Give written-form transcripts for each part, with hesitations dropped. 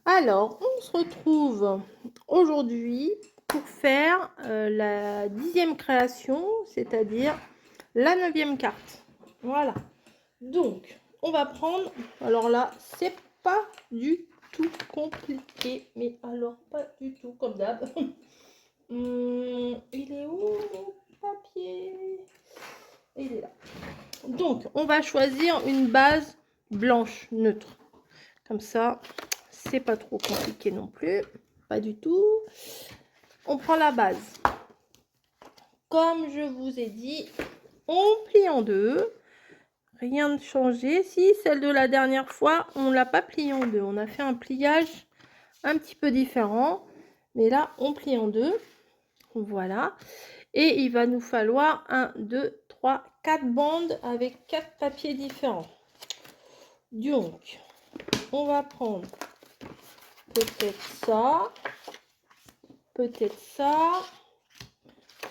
Alors, on se retrouve aujourd'hui pour faire la 10e création, c'est-à-dire la 9e carte. Voilà. Donc, on va prendre. Alors là, c'est pas du tout compliqué, mais alors pas du tout, comme d'hab. Il est où mon papier? Il est là. Donc, on va choisir une base blanche neutre. Comme ça, c'est pas trop compliqué non plus. Pas du tout. On prend la base. Comme je vous ai dit, on plie en deux. Rien de changé. Si, celle de la dernière fois, on ne l'a pas pliée en deux. On a fait un pliage un petit peu différent. Mais là, on plie en deux. Voilà. Et il va nous falloir 1, 2, 3, 4 bandes avec 4 papiers différents. Donc, on va prendre peut-être ça, peut-être ça,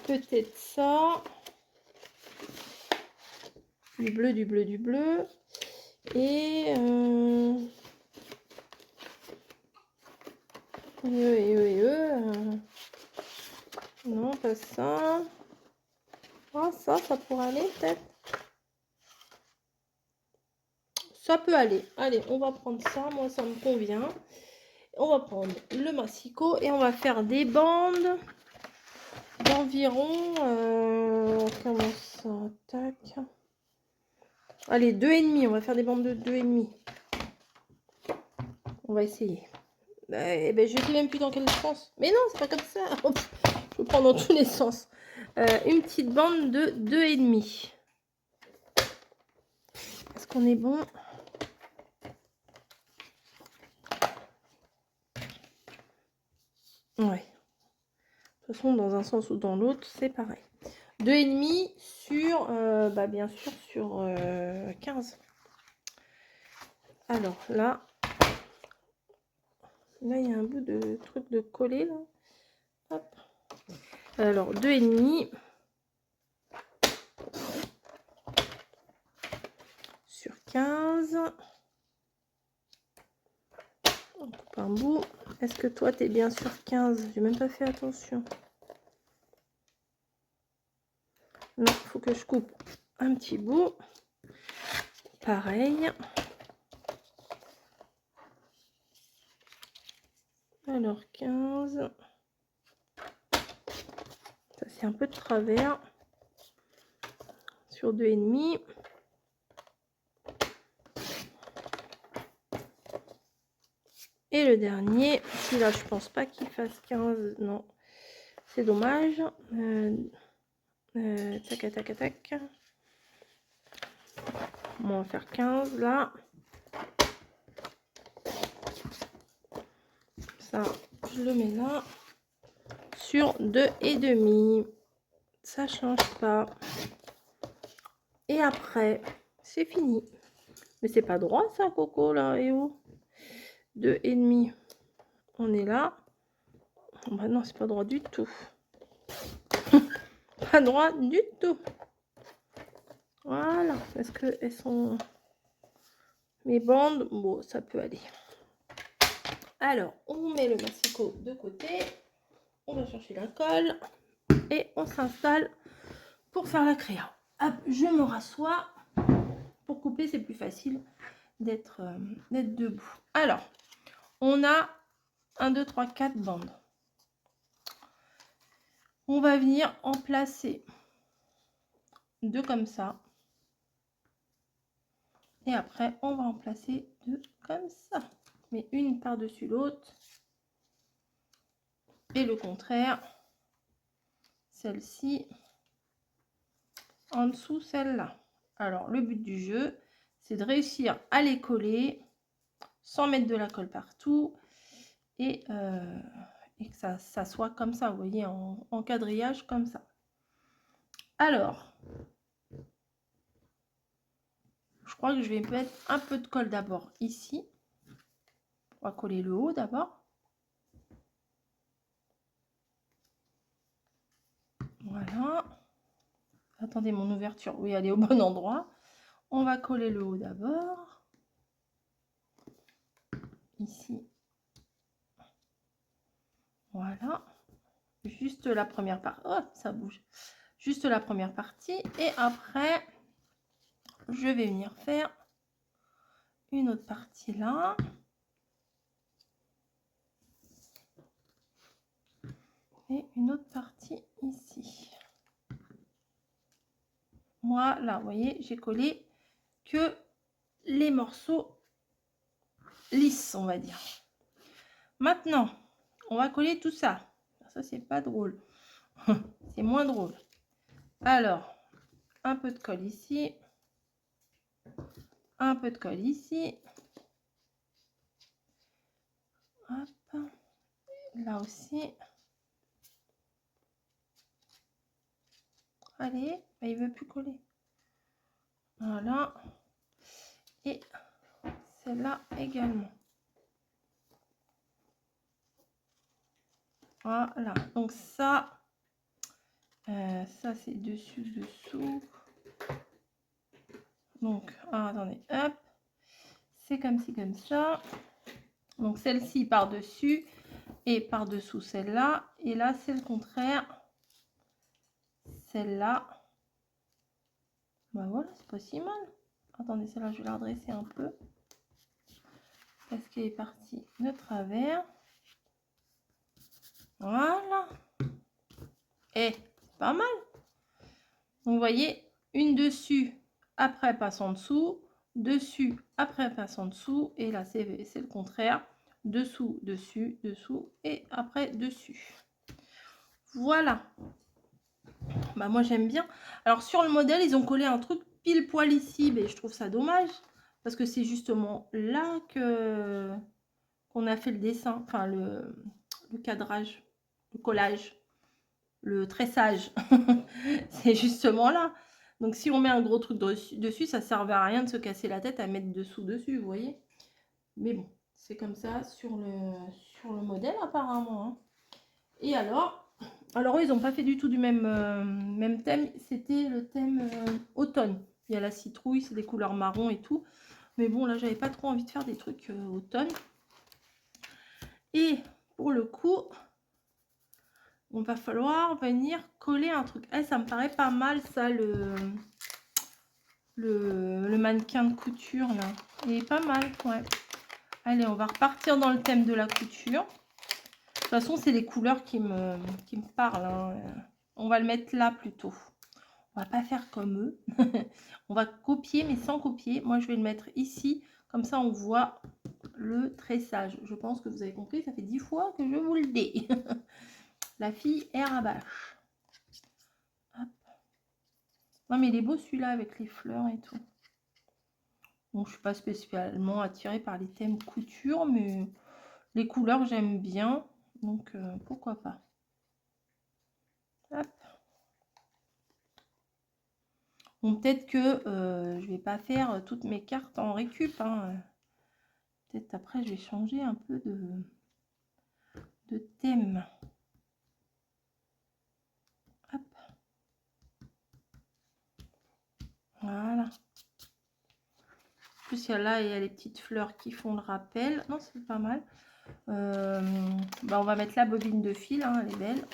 peut-être ça, du bleu, du bleu, du bleu, et non, pas ça. Ah, ça pourrait aller peut-être. Ça peut aller. Allez, on va prendre ça. Moi, ça me convient. On va prendre le massicot et on va faire des bandes d'environ. Comment ça? Tac. Allez, 2,5. On va faire des bandes de 2,5. On va essayer. Eh ben, je sais même plus dans quel sens. Mais non, c'est pas comme ça. Je peux prendre dans tous les sens. Une petite bande de 2,5. Est-ce qu'on est bon? Ouais. De toute façon, dans un sens ou dans l'autre, c'est pareil. 2,5 sur, bien sûr, sur 15. Alors là, il y a un bout de truc de coller là. Hop. Alors 2,5 sur 15. On coupe un bout. Est-ce que toi, tu es bien sur 15? J'ai même pas fait attention. Non, il faut que je coupe un petit bout. Pareil. Alors 15. Ça, c'est un peu de travers. Sur 2,5. Et le dernier, celui-là, je pense pas qu'il fasse 15. Non, c'est dommage. Tac, tac, tac. On va faire 15 là. Ça, je le mets là. Sur 2,5. Ça change pas. Et après, c'est fini. Mais c'est pas droit ça, Coco, là. Et où? 2,5. On est là. Bah non, c'est pas droit du tout. Pas droit du tout. Voilà. Est-ce qu'elles sont... Mes bandes? Bon, ça peut aller. Alors, on met le massicot de côté. On va chercher la colle. Et on s'installe pour faire la créa. Hop, je me rassois. Pour couper, c'est plus facile d'être debout. Alors, on a 1, 2, 3, 4 bandes. On va venir en placer 2 comme ça. Et après, on va en placer 2 comme ça. Mais une par-dessus l'autre. Et le contraire. Celle-ci en dessous celle-là. Alors, le but du jeu, c'est de réussir à les coller sans mettre de la colle partout. Et que ça soit comme ça, vous voyez, en quadrillage comme ça. Alors, je crois que je vais mettre un peu de colle d'abord ici. On va coller le haut d'abord. Voilà. Attendez, mon ouverture, oui, elle est au bon endroit. On va coller le haut d'abord. Ici. Voilà. Juste la première partie. Oh, ça bouge. Juste la première partie. Et après, je vais venir faire une autre partie là. Et une autre partie ici. Voilà, vous voyez, j'ai collé que les morceaux lisses, on va dire. Maintenant, on va coller tout ça. Ça, c'est pas drôle. C'est moins drôle. Alors, un peu de colle ici. Un peu de colle ici. Hop. Là aussi. Allez, il veut plus coller. Voilà. Et celle-là également. Voilà. Donc ça, ça c'est dessus, dessous. Donc, attendez, hop. C'est comme ci, comme ça. Donc celle-ci par-dessus et par-dessous celle-là. Et là, c'est le contraire. Celle-là. Bah voilà, c'est pas si mal. Attendez, celle-là, je vais la redresser un peu. Parce qu'elle est partie de travers. Voilà. Et pas mal. Donc, vous voyez, une dessus, après passe en dessous. Dessus, après passe en dessous. Et là, c'est le contraire. Dessous, dessus, dessous. Et après, dessus. Voilà. Bah, moi, j'aime bien. Alors, sur le modèle, ils ont collé un truc pile poil ici. Mais je trouve ça dommage. Parce que c'est justement là qu'on a fait le dessin. Enfin, le cadrage. Le collage. Le tressage. C'est justement là. Donc, si on met un gros truc dessus, ça ne servait à rien de se casser la tête à mettre dessus, vous voyez. Mais bon, c'est comme ça sur le modèle, apparemment. Hein. Et alors, ils n'ont pas fait du tout du même thème. C'était le thème automne. Il y a la citrouille, c'est des couleurs marron et tout. Mais bon, là, j'avais pas trop envie de faire des trucs automne. Et pour le coup, on va falloir venir coller un truc. Ça me paraît pas mal, ça, le mannequin de couture, là. Il est pas mal, ouais. Allez, on va repartir dans le thème de la couture. De toute façon, c'est les couleurs qui me parlent. Hein. On va le mettre là, plutôt. On va pas faire comme eux. On va copier, mais sans copier. Moi, je vais le mettre ici. Comme ça, on voit le tressage. Je pense que vous avez compris. Ça fait 10 fois que je vous le dis. La fille est rabâche. Hop. Non, mais il est beau celui-là avec les fleurs et tout. Bon, je ne suis pas spécialement attirée par les thèmes couture, mais les couleurs, j'aime bien. Donc, pourquoi pas. Hop. Bon, peut-être que je vais pas faire toutes mes cartes en récup. Hein. Peut-être après, je vais changer un peu de thème. Hop. Voilà. En plus, il y a les petites fleurs qui font le rappel. Non, c'est pas mal. On va mettre la bobine de fil. Hein, elle est belle.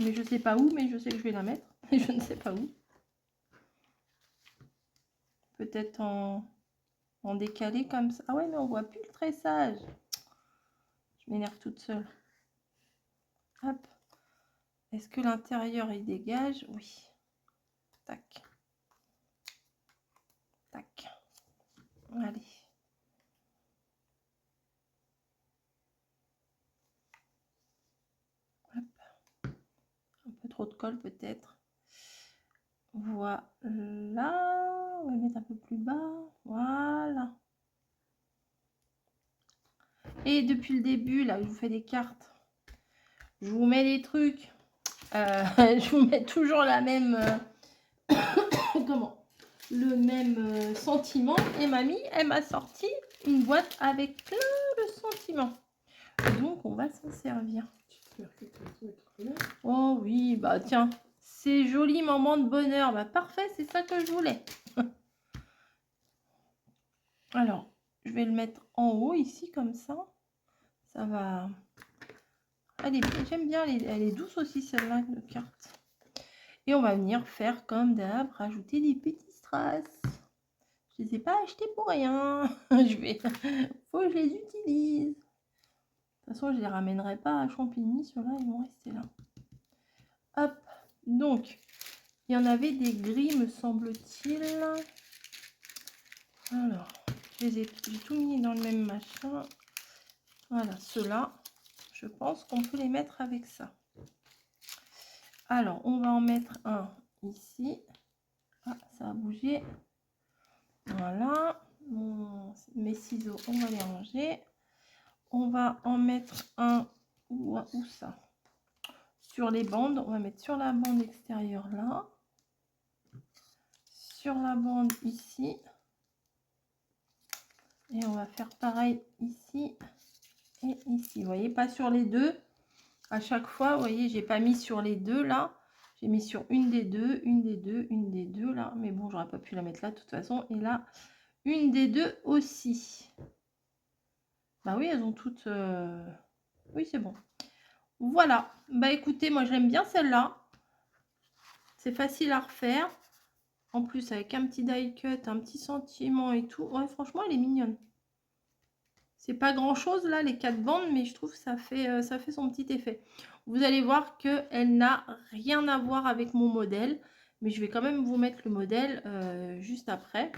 Mais je sais pas où, mais je sais que je vais la mettre. Et je ne sais pas où. Peut-être en décalé comme ça. Ah ouais, mais on voit plus le tressage. Je m'énerve toute seule. Hop. Est-ce que l'intérieur il dégage? Oui. Tac. Tac. Allez. Hop. Un peu trop de colle peut-être. Voilà. On va mettre un peu plus bas. Voilà. Et depuis le début, là où je vous fais des cartes, je vous mets des trucs. Je vous mets toujours la même... comment? Le même sentiment. Et mamie, elle m'a sorti une boîte avec plein de sentiments. Donc, on va s'en servir. Oh oui, bah tiens, c'est joli moment de bonheur. Bah parfait, c'est ça que je voulais. Alors, je vais le mettre en haut ici comme ça. Ça va... J'aime bien, elle est douce aussi celle-là de carte. Et on va venir faire comme d'hab, rajouter des petits strass. Je ne les ai pas achetés pour rien. Faut que je les utilise. De toute façon, je ne les ramènerai pas à Champigny. Ceux-là, ils vont rester là. Hop. Donc, il y en avait des gris, me semble-t-il. Alors, j'ai tout mis dans le même machin. Voilà, ceux-là, je pense qu'on peut les mettre avec ça. Alors, on va en mettre un ici. Ah, ça a bougé. Voilà. Mes ciseaux, on va les ranger. On va en mettre un, où ça? Sur les bandes. On va mettre sur la bande extérieure là. Sur la bande ici. Et on va faire pareil ici et ici. Vous voyez, pas sur les deux. À chaque fois, vous voyez, j'ai pas mis sur les deux là. J'ai mis sur une des deux, une des deux, une des deux là. Mais bon, j'aurais pas pu la mettre là de toute façon. Et là, une des deux aussi. Bah oui, elles ont toutes... Oui, c'est bon. Voilà. Bah écoutez, moi j'aime bien celle-là. C'est facile à refaire. En plus, avec un petit die cut, un petit sentiment et tout. Ouais, franchement, elle est mignonne. C'est pas grand chose là, les 4 bandes, mais je trouve que ça fait son petit effet. Vous allez voir qu'elle n'a rien à voir avec mon modèle. Mais je vais quand même vous mettre le modèle juste après.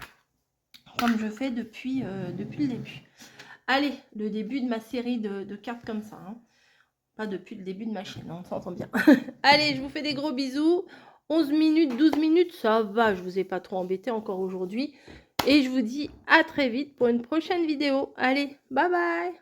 Comme je fais depuis le début. Allez, le début de ma série de cartes comme ça. Hein. Pas depuis le début de ma chaîne, on s'entend bien. Allez, je vous fais des gros bisous. 11 minutes, 12 minutes, ça va. Je vous ai pas trop embêté encore aujourd'hui. Et je vous dis à très vite pour une prochaine vidéo. Allez, bye bye!